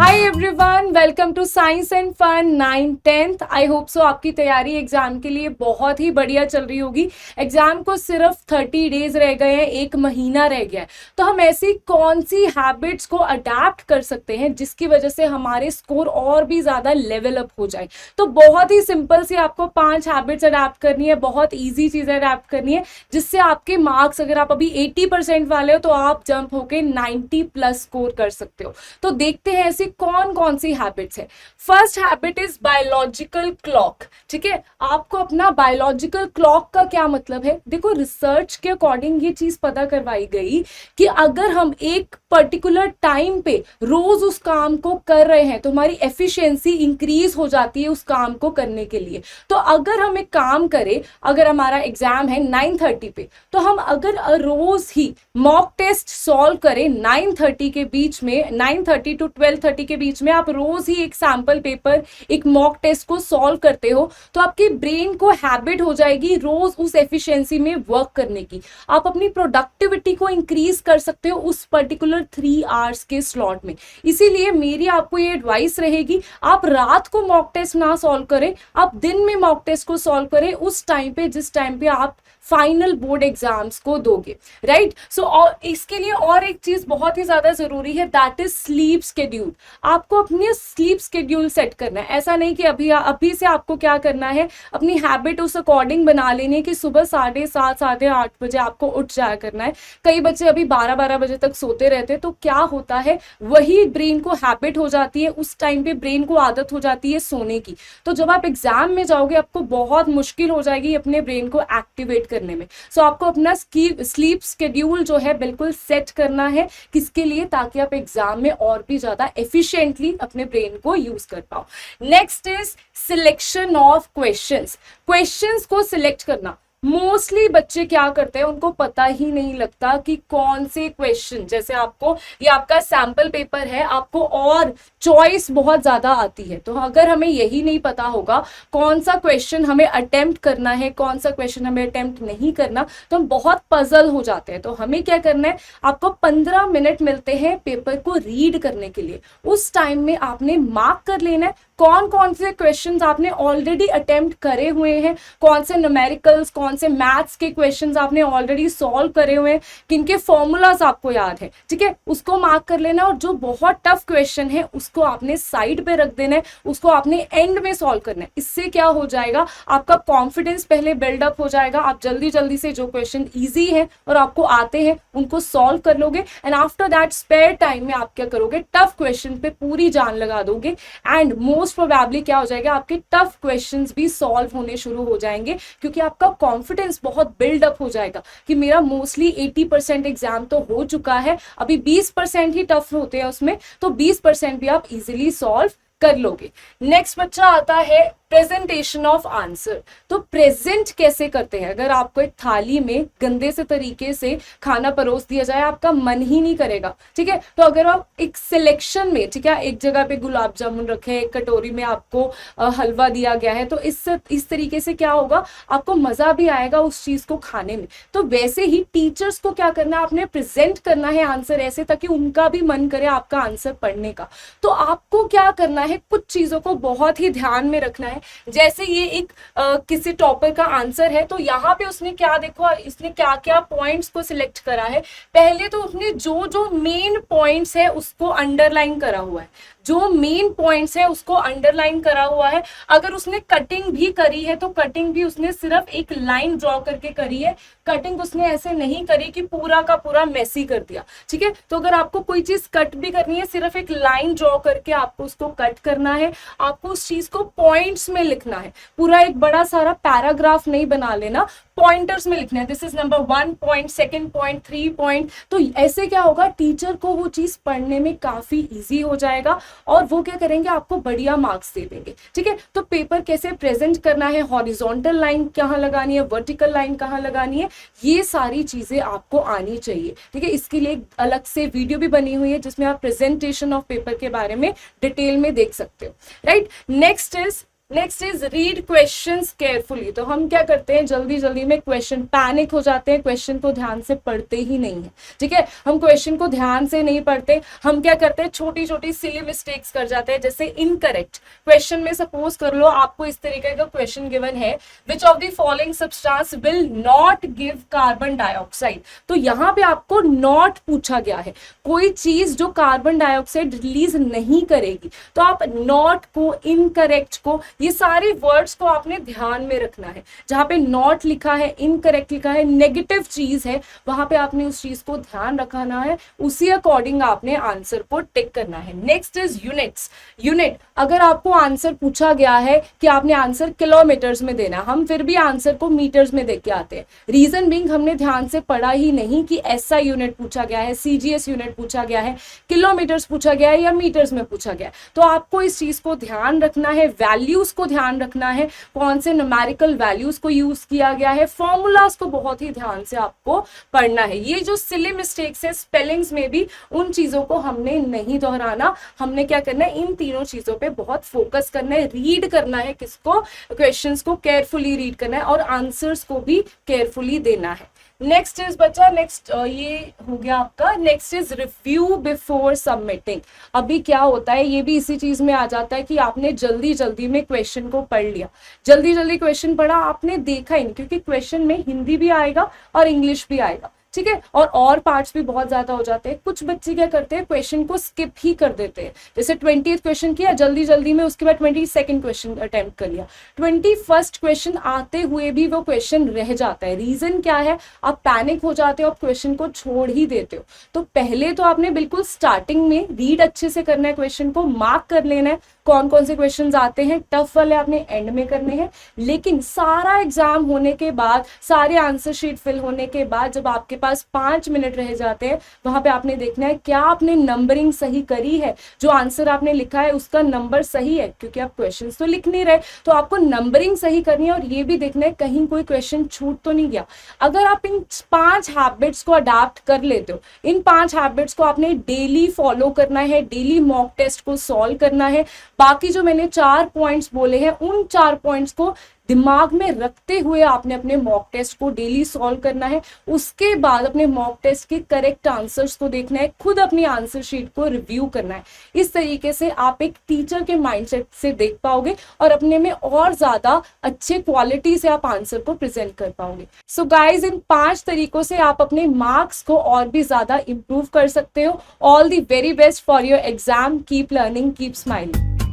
Hi everyone, welcome to science and fun 9th-10th। I hope so आपकी तैयारी exam के लिए बहुत ही बढ़िया चल रही होगी। एग्जाम को सिर्फ 30 डेज रह गए हैं, 1 महीना रह गया है। तो हम ऐसी कौन सी हैबिट्स को अडेप्ट कर सकते हैं जिसकी वजह से हमारे स्कोर और भी ज़्यादा लेवल अप हो जाए। तो बहुत ही सिंपल सी आपको 5 हैबिट्स अडेप्ट करनी है, बहुत ईजी चीज़ें अडेप्ट करनी है जिससे आपके मार्क्स, अगर आप अभी 80% वाले हो तो आप जंप होके 90+ स्कोर कर सकते हो। तो देखते हैं ऐसी कौन कौन सी हैबिट्स है। First habit is biological clock. ठीक है, आपको अपना बायोलॉजिकल क्लॉक का क्या मतलब है? देखो, रिसर्च के अकॉर्डिंग ये चीज पता करवाई गई कि अगर हम एक पर्टिकुलर टाइम पे रोज उस काम को कर रहे हैं तो हमारी एफिशिएंसी इंक्रीज हो जाती है उस काम को करने के लिए। तो अगर हम एक काम करें, अगर हमारा एग्जाम है 9:30 पे, तो हम अगर रोज ही मॉक टेस्ट सॉल्व करें 9:30 के बीच में, 9:30 to 12:30 के बीच में आप रोज ही एक सैंपल पेपर, एक मॉक टेस्ट को सॉल्व करते हो, तो आपके ब्रेन को हैबिट हो जाएगी रोज उस एफिशिएंसी में वर्क करने की। आप अपनी प्रोडक्टिविटी को इंक्रीज कर सकते हो उस पर्टिकुलर 3 आवर्स के स्लॉट में। इसीलिए मेरी आपको ये एडवाइस रहेगी, आप रात को मॉक टेस्ट ना सॉल्व करें, आप दिन में मॉक टेस्ट को सॉल्व करें उस टाइम पे जिस टाइम पे आप फाइनल बोर्ड एग्जाम्स को दोगे। राइट, सो और इसके लिए और एक चीज बहुत ही ज्यादा जरूरी है, दैट इज स्लीप शेड्यूल। आपको अपनी स्लीप शेड्यूल सेट करना है। ऐसा नहीं कि अभी से आपको क्या करना है, अपनी हैबिट उस अकॉर्डिंग बना लेनी है कि सुबह 7:30 8:30 बजे आपको उठ जाया करना है। कई बच्चे अभी 12 बजे तक सोते रहते हैं, तो क्या होता है, वही ब्रेन को हैबिट हो जाती है, उस टाइम पे ब्रेन को आदत हो जाती है सोने की। तो जब आप एग्जाम में जाओगे आपको बहुत मुश्किल हो जाएगी अपने ब्रेन को एक्टिवेट करने में। सो आपको अपना स्लीप शेड्यूल जो है बिल्कुल सेट करना है। किसके लिए? ताकि आप एग्जाम में और भी ज्यादा एफिशिएंटली अपने ब्रेन को यूज कर पाओ। Next is selection of questions को सिलेक्ट करना। मोस्टली बच्चे क्या करते हैं, उनको पता ही नहीं लगता कि कौन से क्वेश्चन, जैसे आपको ये आपका सैंपल पेपर है, आपको और चॉइस बहुत ज्यादा आती है। तो अगर हमें यही नहीं पता होगा कौन सा क्वेश्चन हमें अटेम्प्ट करना है, कौन सा क्वेश्चन हमें अटेम्प्ट नहीं करना, तो हम बहुत पजल हो जाते हैं। तो हमें क्या करना है, आपको 15 मिनट मिलते हैं पेपर को रीड करने के लिए। उस टाइम में आपने मार्क कर लेना है कौन कौन से क्वेश्चंस आपने ऑलरेडी अटेम्प्ट करे हुए हैं, कौन से न्यूमेरिकल्स, कौन से मैथ्स के क्वेश्चंस आपने ऑलरेडी सॉल्व करे हुए हैं, किनके फॉर्मूलाज आपको याद है। ठीक है, उसको मार्क कर लेना। और जो बहुत टफ क्वेश्चन है उसको आपने साइड पे रख देना है, उसको आपने एंड में सॉल्व करना है। इससे क्या हो जाएगा, आपका कॉन्फिडेंस पहले बिल्डअप हो जाएगा। आप जल्दी जल्दी से जो क्वेश्चन ईजी है और आपको आते हैं उनको सॉल्व कर लोगे, and after that spare time में आप क्या करोगे, टफ क्वेश्चन पे पूरी जान लगा दोगे। एंड मोस्ट प्रोबेबली क्या हो जाएगा, आपके टफ क्वेश्चंस भी सॉल्व होने शुरू हो जाएंगे, क्योंकि आपका कॉन्फिडेंस बहुत बिल्डअप हो जाएगा कि मेरा मोस्टली 80% एग्जाम तो हो चुका है, अभी 20% ही टफ होते हैं उसमें, तो 20% भी आप इजीली सॉल्व कर लोगे। नेक्स्ट बच्चा आता है प्रेजेंटेशन ऑफ आंसर। तो प्रेजेंट कैसे करते हैं, अगर आपको एक थाली में गंदे से तरीके से खाना परोस दिया जाए, आपका मन ही नहीं करेगा। ठीक है, तो अगर आप एक सिलेक्शन में, ठीक है, एक जगह पे गुलाब जामुन रखे, एक कटोरी में आपको हलवा दिया गया है, तो इस तरीके से क्या होगा, आपको मजा भी आएगा उस चीज को खाने में। तो वैसे ही टीचर्स को क्या करना है, आपने प्रेजेंट करना है आंसर ऐसे ताकि उनका भी मन करे आपका आंसर पढ़ने का। तो आपको क्या करना है, कुछ चीजों को बहुत ही ध्यान में रखना है। जैसे ये एक किसी टॉपर का आंसर है, तो यहाँ पे उसने क्या, देखो इसने क्या क्या पॉइंट्स को सिलेक्ट करा है। पहले तो उसने जो जो मेन पॉइंट्स है उसको अंडरलाइन करा हुआ है, जो मेन पॉइंट्स है उसको अंडरलाइन करा हुआ है। अगर उसने कटिंग भी करी है तो कटिंग भी उसने सिर्फ एक लाइन ड्रॉ करके करी है, कटिंग उसने ऐसे नहीं करी कि पूरा का पूरा मेसी कर दिया। ठीक है, तो अगर आपको कोई चीज कट भी करनी है, सिर्फ एक लाइन ड्रॉ करके आपको उसको कट करना है। आपको उस चीज को पॉइंट्स में लिखना है, पूरा एक बड़ा सारा पैराग्राफ नहीं बना लेना, पॉइंटर्स में लिखना है। This is number 1 point, 2 point, 3 point. तो ऐसे क्या होगा, टीचर को वो चीज पढ़ने में काफी इजी हो जाएगा और वो क्या करेंगे, आपको बढ़िया मार्क्स दे देंगे। ठीक है, तो पेपर कैसे प्रेजेंट करना है, हॉरिजॉन्टल लाइन कहाँ लगानी है, वर्टिकल लाइन कहाँ लगानी है, ये सारी चीजें आपको आनी चाहिए। ठीक है, इसके लिए अलग से वीडियो भी बनी हुई है जिसमें आप प्रेजेंटेशन ऑफ पेपर के बारे में डिटेल में देख सकते हो। Right, next is next is read questions carefully. तो हम क्या करते हैं, जल्दी जल्दी में क्वेश्चन, पैनिक हो जाते हैं, क्वेश्चन को ध्यान से पढ़ते ही नहीं है, ठीक है। हम क्वेश्चन को ध्यान से नहीं पढ़ते, हम क्या करते हैं, छोटी छोटी सिली मिस्टेक्स कर जाते हैं। जैसे इनकरेक्ट क्वेश्चन में सपोज कर लो आपको इस तरीके का क्वेश्चन गिवन है, which of the following substance will not give carbon dioxide. तो यहाँ पे आपको नॉट पूछा गया है, कोई चीज जो कार्बन डाइऑक्साइड रिलीज नहीं करेगी। तो आप नॉट को, इनकरेक्ट को, ये सारे वर्ड्स को आपने ध्यान में रखना है। जहां पे नॉट लिखा है, इनकरेक्ट लिखा है, नेगेटिव चीज है, वहां पे आपने उस चीज को ध्यान रखना है, उसी अकॉर्डिंग आपने आंसर को टिक करना है। Next is units. यूनिट, अगर आपको आंसर पूछा गया है कि आपने आंसर किलोमीटर्स में देना, हम फिर भी आंसर को मीटर्स में देके आते हैं। रीजन बीइंग हमने ध्यान से पढ़ा ही नहीं कि एसआई यूनिट पूछा गया है, सीजीएस यूनिट पूछा गया है, किलोमीटर्स पूछा गया है या मीटर्स में पूछा गया है। तो आपको इस चीज को ध्यान रखना है, वैल्यूज को ध्यान रखना है, कौन से न्यूमेरिकल वैल्यूज को यूज किया गया है, फॉर्मूलाज को बहुत ही ध्यान से आपको पढ़ना है। ये जो सिली मिस्टेक्स है स्पेलिंग्स में भी, उन चीजों को हमने नहीं दोहराना। हमने क्या करना है, इन तीनों चीजों पे बहुत फोकस करना है, रीड करना है, किसको, क्वेश्चंस को केयरफुली रीड करना है और आंसर्स को भी केयरफुली देना है। नेक्स्ट इज बच्चा, नेक्स्ट ये हो गया आपका। Next is review before submitting. अभी क्या होता है, ये भी इसी चीज में आ जाता है कि आपने जल्दी जल्दी में क्वेश्चन को पढ़ लिया, जल्दी जल्दी क्वेश्चन पढ़ा, आपने देखा ही नहीं, क्योंकि क्वेश्चन में हिंदी भी आएगा और इंग्लिश भी आएगा, ठीक है, और पार्ट्स भी बहुत ज्यादा हो जाते हैं। कुछ बच्चे क्या करते हैं, क्वेश्चन को स्किप ही कर देते हैं। जैसे 20th क्वेश्चन किया जल्दी जल्दी में, उसके बाद 22nd क्वेश्चन अटेम्प्ट कर लिया, 21st क्वेश्चन आते हुए भी वो क्वेश्चन रह जाता है। रीजन क्या है, आप पैनिक हो जाते हो, आप क्वेश्चन को छोड़ ही देते हो। तो पहले तो आपने बिल्कुल स्टार्टिंग में रीड अच्छे से करना है, क्वेश्चन को मार्क कर लेना है, कौन कौन से क्वेश्चंस आते हैं, टफ वाले आपने एंड में करने हैं। लेकिन सारा एग्जाम होने के बाद, सारे आंसर शीट फिल होने के बाद, जब आपके पास 5 मिनट रह जाते हैं, वहां पे आपने देखना है क्या आपने नंबरिंग सही करी है, जो आंसर आपने लिखा है उसका नंबर सही है, क्योंकि आप क्वेश्चंस तो लिख नहीं रहे, तो आपको नंबरिंग सही करनी है। और ये भी देखना है कहीं कोई क्वेश्चन छूट तो नहीं गया। अगर आप इन 5 हैबिट्स को अडाप्ट कर लेते हो, इन 5 हैबिट्स को आपने डेली फॉलो करना है, डेली मॉक टेस्ट को सॉल्व करना है। बाकी जो मैंने 4 पॉइंट्स बोले हैं, उन 4 पॉइंट्स को दिमाग में रखते हुए आपने अपने मॉक टेस्ट को डेली सॉल्व करना है। उसके बाद अपने मॉक टेस्ट के करेक्ट आंसर्स को देखना है, खुद अपनी आंसर शीट को रिव्यू करना है। इस तरीके से आप एक टीचर के माइंडसेट से देख पाओगे और अपने में और ज्यादा अच्छे क्वालिटी से आप आंसर को प्रेजेंट कर पाओगे। सो गाइज, इन 5 तरीकों से आप अपने मार्क्स को और भी ज्यादा इंप्रूव कर सकते हो। All the very best for your exam. Keep learning, keep smiling.